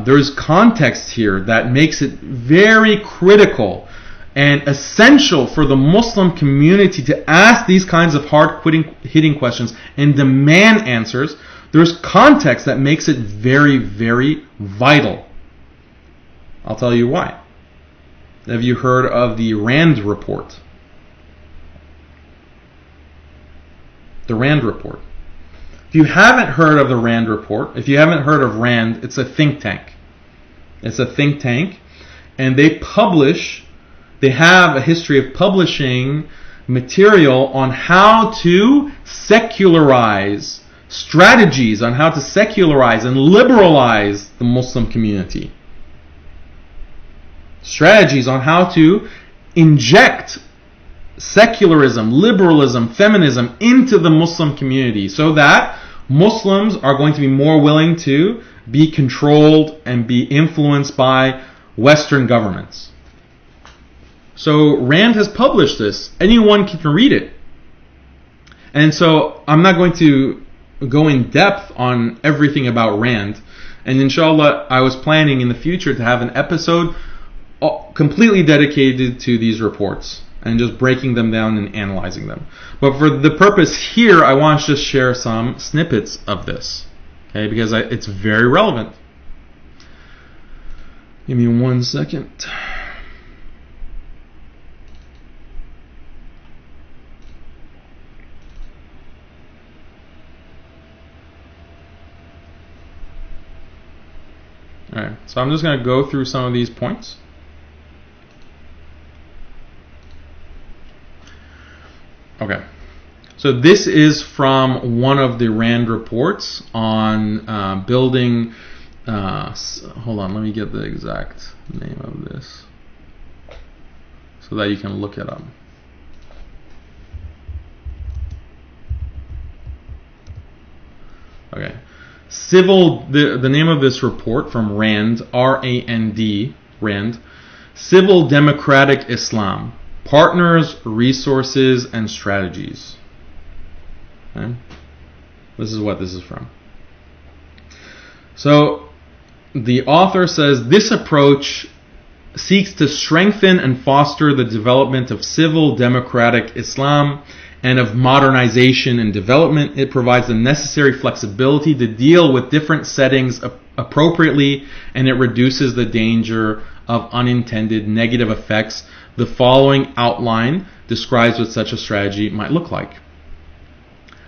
there's context here that makes it very critical and essential for the Muslim community to ask these kinds of hard-hitting questions and demand answers. There's context that makes it very, very vital. I'll tell you why. Have you heard of the Rand Report? The Rand Report. If you haven't heard of the Rand Report, if you haven't heard of Rand, it's a think tank. It's a think tank, and they have a history of publishing material on how to secularize, strategies on how to secularize and liberalize the Muslim community. Strategies on how to inject secularism, liberalism, feminism into the Muslim community so that Muslims are going to be more willing to be controlled and be influenced by Western governments. So Rand has published this. Anyone can read it. And so I'm not going to go in depth on everything about Rand. And inshallah, I was planning in the future to have an episode completely dedicated to these reports and just breaking them down and analyzing them. But for the purpose here, I want to just share some snippets of this, okay? Because it's very relevant. Give me 1 second. Alright, so I'm just going to go through some of these points. Okay, so this is from one of the Rand reports on building, hold on, let me get the exact name of this so that you can look it up. Okay, the name of this report from Rand, R-A-N-D, Rand, Civil Democratic Islam. Partners, resources, and strategies. Okay? This is what this is from. So, the author says, this approach seeks to strengthen and foster the development of civil democratic Islam and of modernization and development. It provides the necessary flexibility to deal with different settings appropriately, and it reduces the danger of unintended negative effects. The following outline describes what such a strategy might look like.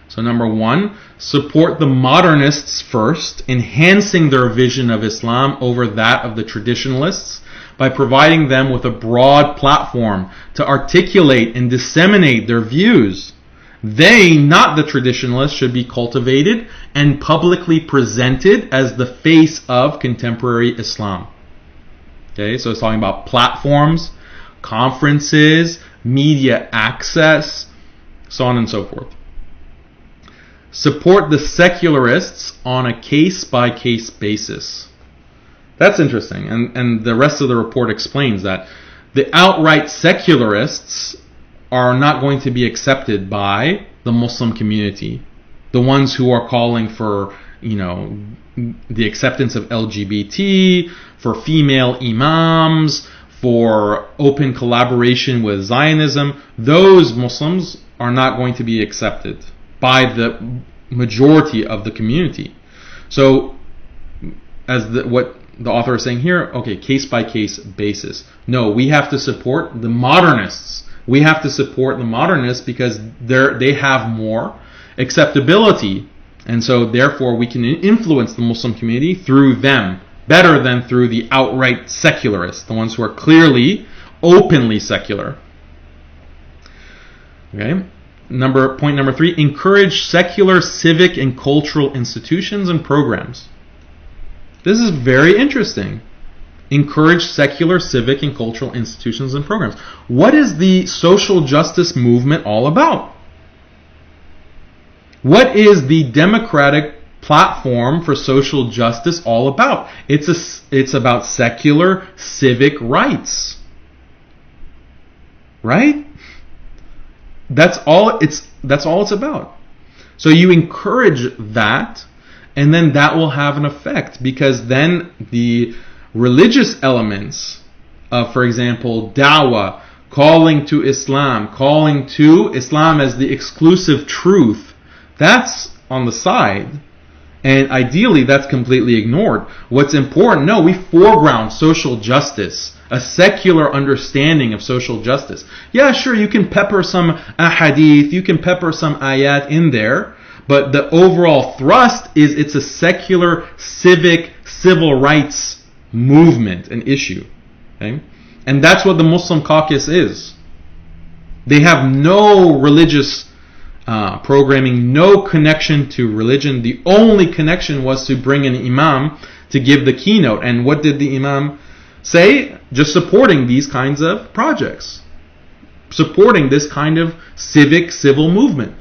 So number 1, support the modernists first, enhancing their vision of Islam over that of the traditionalists by providing them with a broad platform to articulate and disseminate their views. They, not the traditionalists, should be cultivated and publicly presented as the face of contemporary Islam. Okay, so it's talking about platforms, conferences, media access, so on and so forth. Support the secularists on a case-by-case basis. That's interesting, and the rest of the report explains that the outright secularists are not going to be accepted by the Muslim community. The ones who are calling for, the acceptance of LGBT, for female imams, for open collaboration with Zionism, those Muslims are not going to be accepted by the majority of the community. So, what the author is saying here, okay, case-by-case basis. No, we have to support the modernists. We have to support the modernists because they have more acceptability, and so therefore we can influence the Muslim community through them better than through the outright secularists, the ones who are clearly, openly secular. Okay. Point number 3, encourage secular civic and cultural institutions and programs. This is very interesting. Encourage secular civic and cultural institutions and programs. What is the social justice movement all about? What is the democratic platform for social justice all about? It's about secular civic rights. Right? That's all it's about. So you encourage that, and then that will have an effect, because then the religious elements of, for example, da'wah, calling to Islam as the exclusive truth, that's on the side. And ideally, that's completely ignored. What's important? No, we foreground social justice, a secular understanding of social justice. Yeah, sure, you can pepper some ahadith, you can pepper some ayat in there, but the overall thrust is it's a secular, civic, civil rights movement, an issue. Okay? And that's what the Muslim caucus is. They have no religious programming, no connection to religion. The only connection was to bring an imam to give the keynote. And what did the imam say? Just supporting these kinds of projects, supporting this kind of civic, civil movement.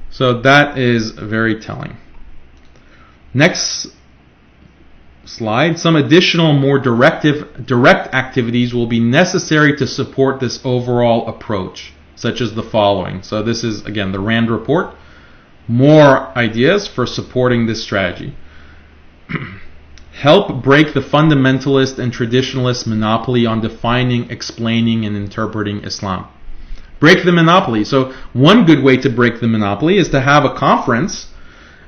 So that is very telling. Next slide. Some additional, more direct activities will be necessary to support this overall approach, such as the following. So this is, again, the RAND report. More ideas for supporting this strategy. Help break the fundamentalist and traditionalist monopoly on defining, explaining, and interpreting Islam. Break the monopoly. So one good way to break the monopoly is to have a conference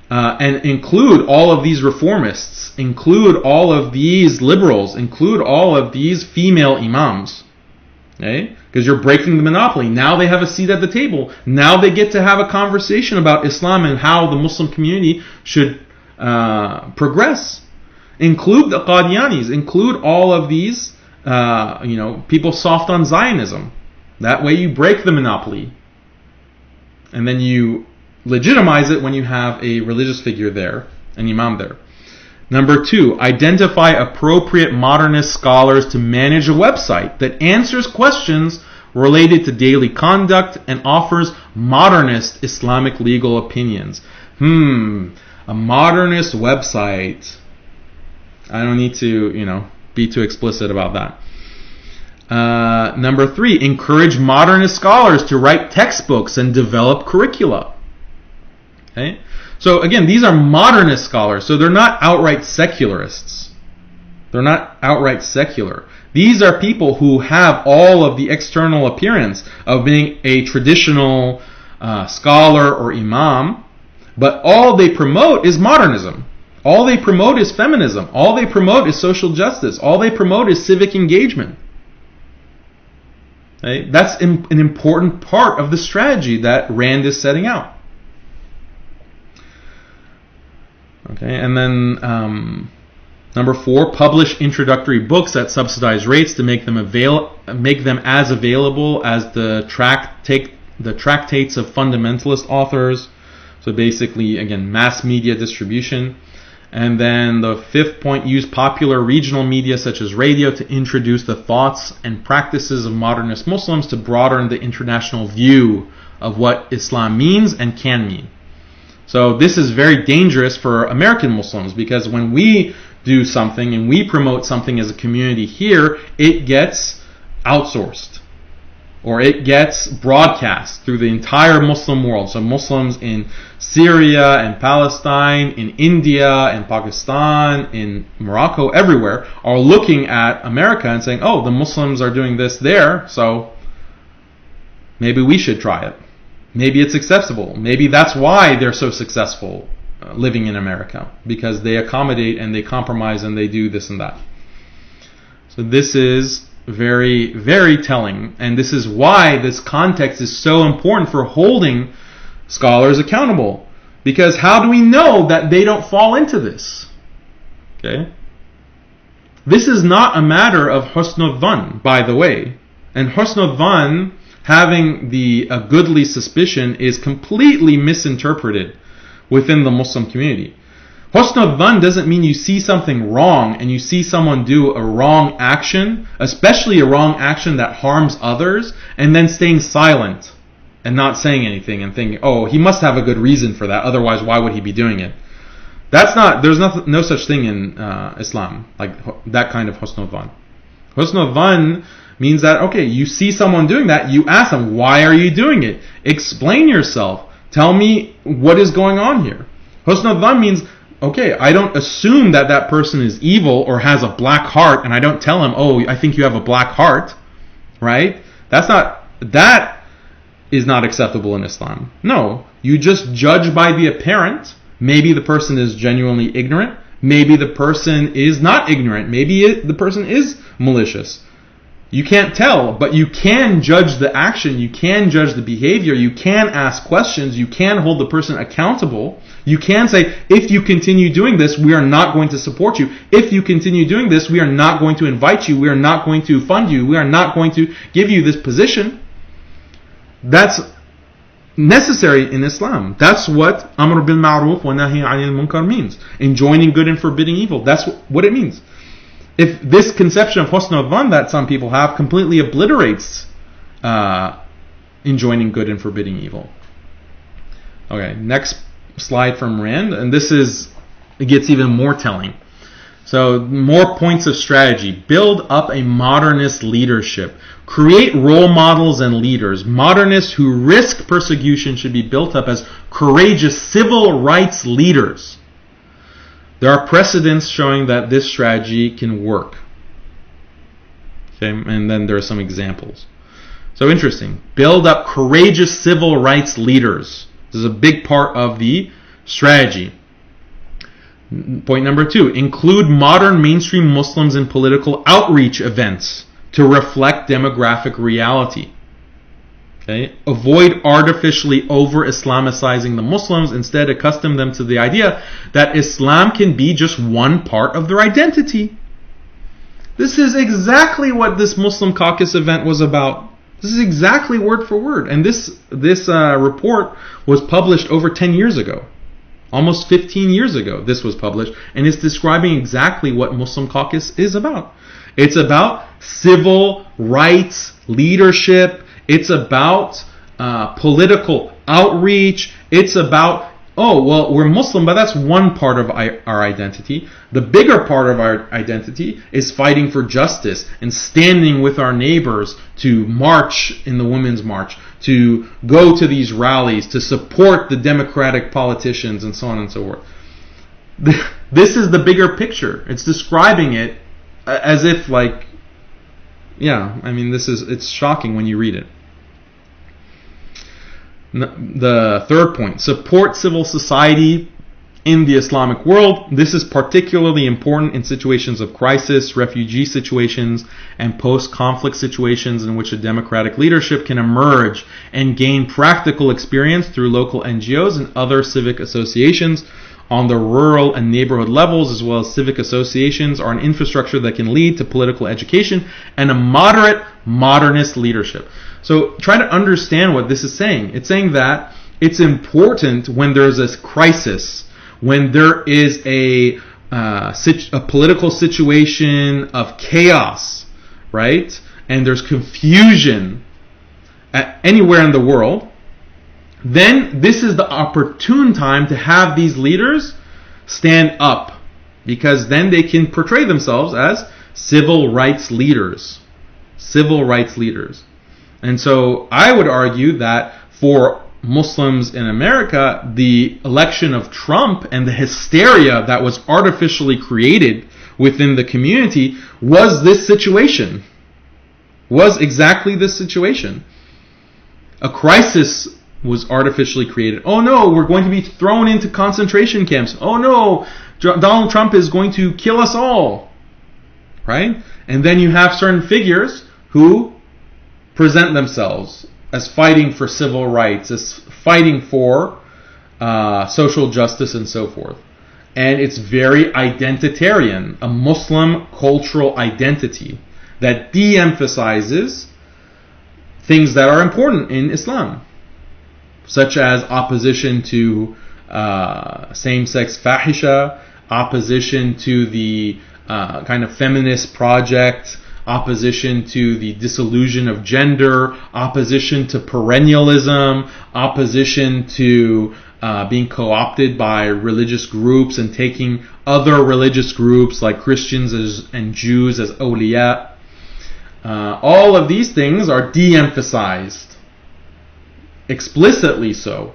and include all of these reformists, include all of these liberals, include all of these female imams. Okay? Because you're breaking the monopoly. Now they have a seat at the table. Now they get to have a conversation about Islam and how the Muslim community should progress. Include the Qadianis. Include all of these, people soft on Zionism. That way you break the monopoly. And then you legitimize it when you have a religious figure there, an imam there. Number 2, identify appropriate modernist scholars to manage a website that answers questions related to daily conduct and offers modernist Islamic legal opinions. A modernist website. I don't need to, be too explicit about that. Number 3, encourage modernist scholars to write textbooks and develop curricula. Okay? So again, these are modernist scholars, so they're not outright secularists. They're not outright secular. These are people who have all of the external appearance of being a traditional scholar or imam, but all they promote is modernism. All they promote is feminism. All they promote is social justice. All they promote is civic engagement. Okay? That's an important part of the strategy that RAND is setting out. Okay, and then number 4, publish introductory books at subsidized rates to make them as available as the tractates of fundamentalist authors. So basically, again, mass media distribution. And then the 5th point, use popular regional media such as radio to introduce the thoughts and practices of modernist Muslims to broaden the international view of what Islam means and can mean. So this is very dangerous for American Muslims, because when we do something and we promote something as a community here, it gets outsourced, or it gets broadcast through the entire Muslim world. So Muslims in Syria and Palestine, in India and Pakistan, in Morocco, everywhere, are looking at America and saying, oh, the Muslims are doing this there, so maybe we should try it. Maybe it's accessible. Maybe that's why they're so successful living in America, because they accommodate and they compromise and they do this and that. So this is very, very telling, and this is why this context is so important for holding scholars accountable. Because how do we know that they don't fall into this? Okay? This is not a matter of husn al-dhan, by the way. And husn al-dhan, having a goodly suspicion, is completely misinterpreted within the Muslim community. Husn al-dhan doesn't mean you see something wrong and you see someone do a wrong action, especially a wrong action that harms others, and then staying silent and not saying anything and thinking, oh, he must have a good reason for that, otherwise why would he be doing it? There's no such thing in Islam, like that kind of husn al-dhan. Husn al-dhan means that, okay, you see someone doing that, you ask them, why are you doing it? Explain yourself. Tell me what is going on here. Husn al-dhan means, okay, I don't assume that that person is evil or has a black heart, and I don't tell him, oh, I think you have a black heart, right? That is not acceptable in Islam. No, you just judge by the apparent. Maybe the person is genuinely ignorant. Maybe the person is not ignorant. Maybe the person is malicious. You can't tell, but you can judge the action. You can judge the behavior. You can ask questions. You can hold the person accountable. You can say, if you continue doing this, we are not going to support you. If you continue doing this, we are not going to invite you. We are not going to fund you. We are not going to give you this position. That's necessary in Islam. That's what Amr bil Ma'ruf wa Nahi anil Munkar means. Enjoining good and forbidding evil. That's what it means. If this conception of husn al-dhan that some people have completely obliterates enjoining good and forbidding evil. Okay, next slide from Rand, and it gets even more telling. So, more points of strategy. Build up a modernist leadership. Create role models and leaders. Modernists who risk persecution should be built up as courageous civil rights leaders. There are precedents showing that this strategy can work. Okay, and then there are some examples. So interesting. Build up courageous civil rights leaders. This is a big part of the strategy. Point number 2. Include modern mainstream Muslims in political outreach events to reflect demographic reality. Okay? Avoid artificially over-Islamicizing the Muslims. Instead, accustom them to the idea that Islam can be just one part of their identity. This is exactly what this Muslim Caucus event was about. This is exactly word for word. And this report was published over 10 years ago. Almost 15 years ago this was published. And it's describing exactly what Muslim Caucus is about. It's about civil rights leadership. It's about political outreach. It's about, we're Muslim, but that's one part of our identity. The bigger part of our identity is fighting for justice and standing with our neighbors to march in the Women's March, to go to these rallies, to support the democratic politicians, and so on and so forth. This is the bigger picture. It's describing it as if it's shocking when you read it. The third point, support civil society in the Islamic world. This is particularly important in situations of crisis, refugee situations, and post-conflict situations in which a democratic leadership can emerge and gain practical experience through local NGOs and other civic associations on the rural and neighborhood levels, as well as civic associations, are an infrastructure that can lead to political education and a moderate modernist leadership. So try to understand what this is saying. It's saying that it's important when there's a crisis, when there is a political situation of chaos, right? And there's confusion anywhere in the world, then this is the opportune time to have these leaders stand up, because then they can portray themselves as civil rights leaders. Civil rights leaders. And so I would argue that for Muslims in America, the election of Trump and the hysteria that was artificially created within the community was this situation. Was exactly this situation. A crisis was artificially created. Oh no, we're going to be thrown into concentration camps. Oh no, Donald Trump is going to kill us all. Right? And then you have certain figures who present themselves as fighting for civil rights, as fighting for social justice and so forth. And it's very identitarian, a Muslim cultural identity that de-emphasizes things that are important in Islam, such as opposition to same-sex fahisha, opposition to the kind of feminist project, opposition to the disillusion of gender, opposition to perennialism, opposition to being co-opted by religious groups and taking other religious groups like Christians and Jews as awliya. All of these things are de-emphasized, explicitly so,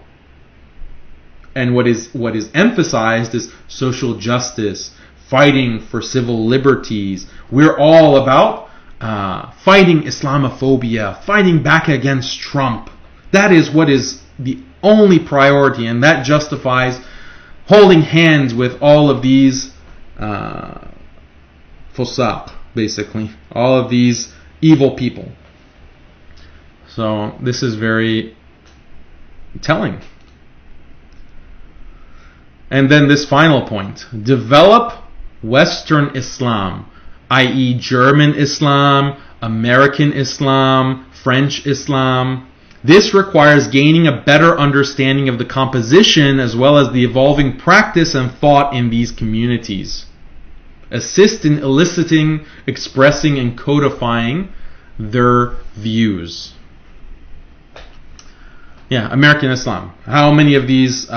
And what is emphasized is social justice, fighting for civil liberties. We're all about fighting Islamophobia, fighting back against Trump. That is what is the only priority, and that justifies holding hands with all of these fusaq, basically, all of these evil people. So this is very telling. And then this final point: develop Western Islam, i.e. German Islam, American Islam, French Islam. This requires gaining a better understanding of the composition as well as the evolving practice and thought in these communities. Assist in eliciting, expressing, and codifying their views. Yeah, American Islam. How many of these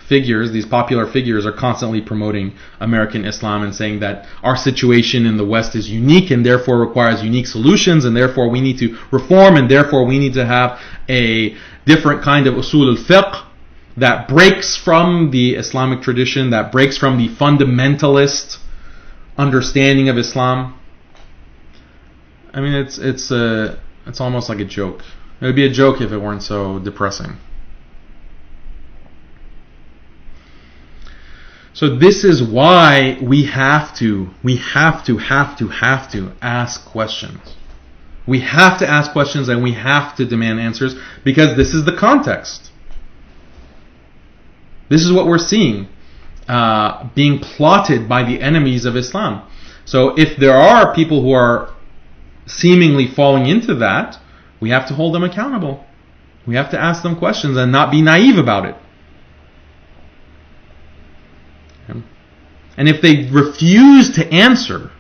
figures, these popular figures, are constantly promoting American Islam and saying that our situation in the West is unique and therefore requires unique solutions, and therefore we need to reform, and therefore we need to have a different kind of usul al-fiqh that breaks from the Islamic tradition, that breaks from the fundamentalist understanding of Islam. I mean, it's almost like a joke. It would be a joke if it weren't so depressing. So this is why we have to ask questions. We have to ask questions, and we have to demand answers, because this is the context. This is what we're seeing being plotted by the enemies of Islam. So if there are people who are seemingly falling into that, we have to hold them accountable. We have to ask them questions and not be naive about it. And if they refuse to answer,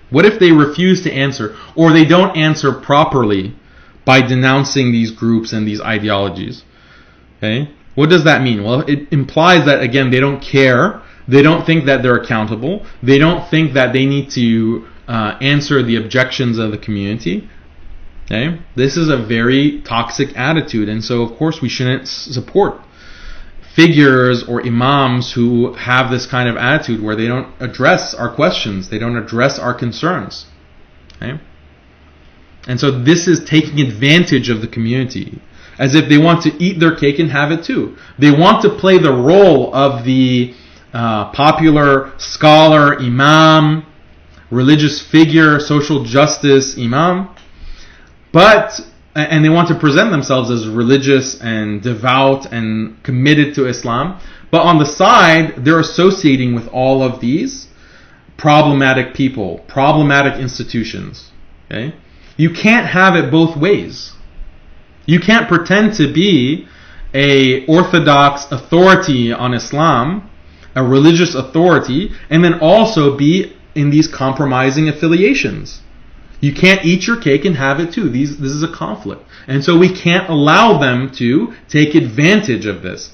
what if they refuse to answer, or they don't answer properly by denouncing these groups and these ideologies? Okay? What does that mean? Well, it implies that, again, they don't care. They don't think that they're accountable. They don't think that they need to answer the objections of the community. Okay? This is a very toxic attitude, and so of course we shouldn't support figures or imams who have this kind of attitude where they don't address our questions, they don't address our concerns. Okay? And so this is taking advantage of the community, as if they want to eat their cake and have it too. They want to play the role of the popular scholar, imam, religious figure, social justice imam, and they want to present themselves as religious and devout and committed to Islam. But on the side, they're associating with all of these problematic people, problematic institutions. Okay? You can't have it both ways. You can't pretend to be a orthodox authority on Islam, a religious authority, and then also be in these compromising affiliations. You can't eat your cake and have it too. This is a conflict. And so we can't allow them to take advantage of this.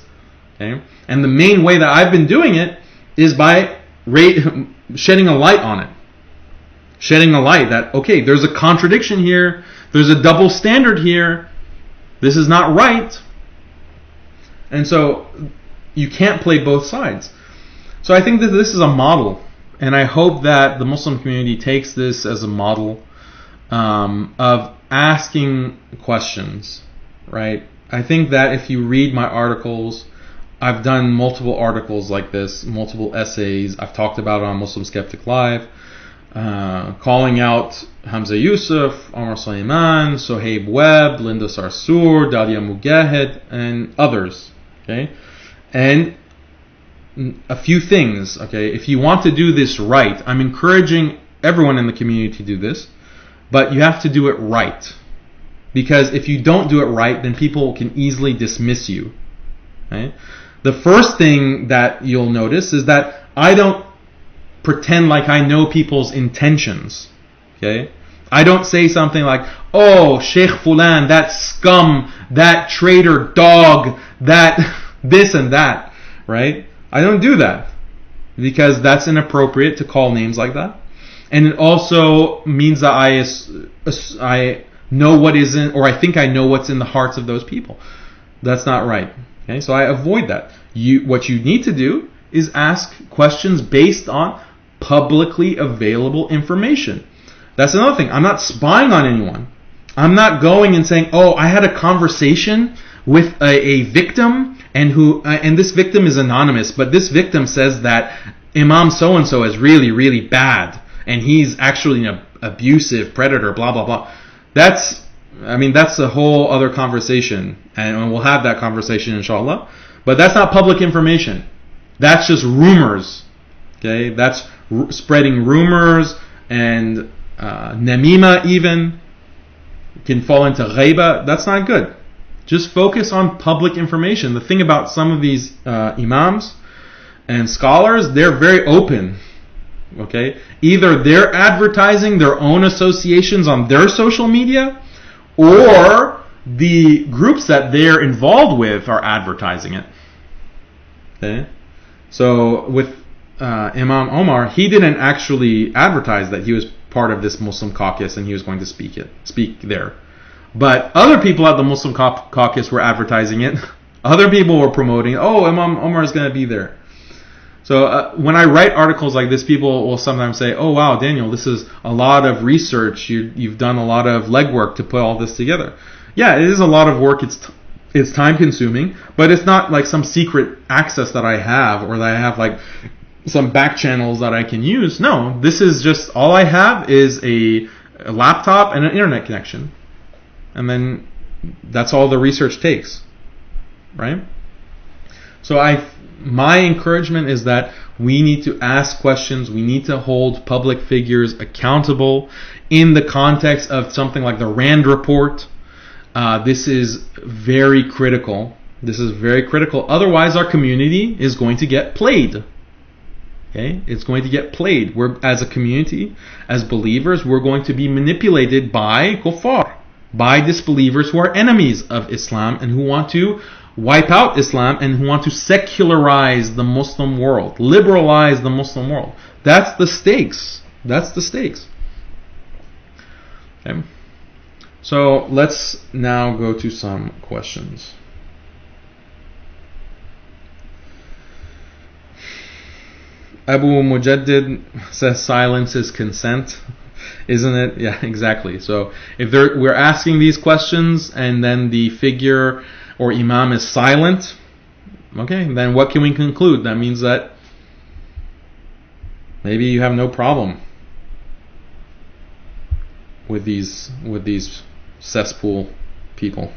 Okay? And the main way that I've been doing it is by shedding a light on it. Shedding a light that, okay, there's a contradiction here. There's a double standard here. This is not right. And so you can't play both sides. So I think that this is a model. And I hope that the Muslim community takes this as a model of asking questions, right? I think that if you read my articles, I've done multiple articles like this, multiple essays. I've talked about it on Muslim Skeptic Live, calling out Hamza Yusuf, Omar Suleiman, Sohaib Webb, Linda Sarsour, Dalia Mugahed, and others. Okay, and a few things. Okay, if you want to do this right, I'm encouraging everyone in the community to do this, but you have to do it right. Because if you don't do it right, then people can easily dismiss you. Okay? The first thing that you'll notice is that I don't pretend like I know people's intentions. Okay? I don't say something like, oh, Sheikh Fulan, that scum, that traitor dog, that this and that. Right? I don't do that. Because that's inappropriate to call names like that. And it also means that I know what isn't, or I think I know what's in the hearts of those people. That's not right. Okay, so I avoid that. What you need to do is ask questions based on publicly available information. That's another thing. I'm not spying on anyone. I'm not going and saying, oh, I had a conversation with a victim, and this victim is anonymous, but this victim says that Imam so-and-so is really, really bad, and he's actually an abusive predator, blah, blah, blah. That's a whole other conversation, and we'll have that conversation, inshallah. But that's not public information. That's just rumors. Okay, that's spreading rumors, and namima even can fall into ghaiba. That's not good. Just focus on public information. The thing about some of these imams and scholars, they're very open. Okay, either they're advertising their own associations on their social media, or the groups that they're involved with are advertising it. Okay, so with Imam Omar, he didn't actually advertise that he was part of this Muslim caucus and he was going to speak there. But other people at the Muslim caucus were advertising it. Other people were promoting, oh, Imam Omar is going to be there. So when I write articles like this, people will sometimes say, oh wow, Daniel, this is a lot of research. You've done a lot of legwork to put all this together. Yeah, it is a lot of work. It's time consuming, but it's not like some secret access that I have, or that I have like some back channels that I can use. No, this is just, all I have is a laptop and an internet connection. And then that's all the research takes, right? So my encouragement is that we need to ask questions. We need to hold public figures accountable in the context of something like the Rand report. This is very critical. This is very critical. Otherwise, our community is going to get played. Okay? It's going to get played. We're, as a community, as believers, we're going to be manipulated by kuffar, by disbelievers who are enemies of Islam and who want to wipe out Islam and who want to secularize the Muslim world, liberalize the Muslim world. That's the stakes. That's the stakes. Okay. So let's now go to some questions. Abu Mujaddid says silence is consent. Isn't it? Yeah, exactly. So if we're asking these questions and then the figure or imam is silent, okay, then what can we conclude? That means that maybe you have no problem with these cesspool people.